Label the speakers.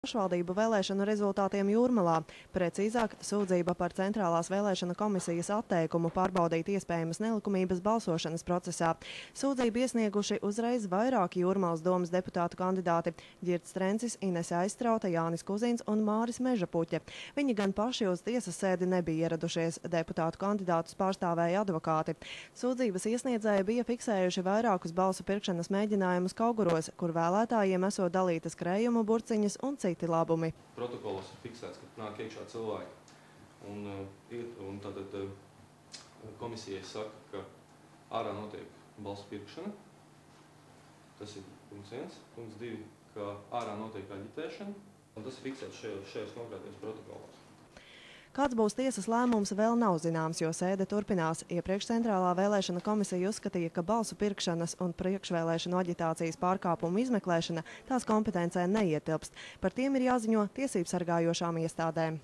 Speaker 1: pašvaldību vēlēšanu rezultātiem Jūrmalā. Precīzāk, sūdzība par Centrālās vēlēšana komisijas atteikumu pārbaudīt iespējamas nelikumības balsošanas procesā. Sūdzību iesnieguši uzreiz vairāki Jūrmalas domas deputātu kandidāti – Ģirds Trencis, Inese Aizstrauta, Jānis Kuzins un Māris Mežapuķe. Viņi gan paši uz tiesas sēdi nebija ieradušies. Deputātu kandidātus pārstāvēja advokāti. Sūdzības iesniedzēji bija fiksējuši vairākus balsu pirkšanas mēģinājumus Kauguros, kur vēlētājiem esot dalītas krējumu burciņas un citi labumi.
Speaker 2: Protokolos ir fiksēts, ka nāk iekšā cilvēki, un tātad komisijai saka, ka ārā notiek balsu pirkšana. Tas ir punkts 1. Punkts 2, ka ārā notiek aģitēšana, un tas ir fiksēts šajos konkrētajos protokolos.
Speaker 1: Kāds būs tiesas lēmums, vēl nav zināms, jo sēde turpinās. Iepriekš Centrālā vēlēšana komisija uzskatīja, ka balsu pirkšanas un priekšvēlēšanu aģitācijas pārkāpumu izmeklēšana tās kompetencē neietilpst. Par tiem ir jāziņo tiesību sargājošām iestādēm.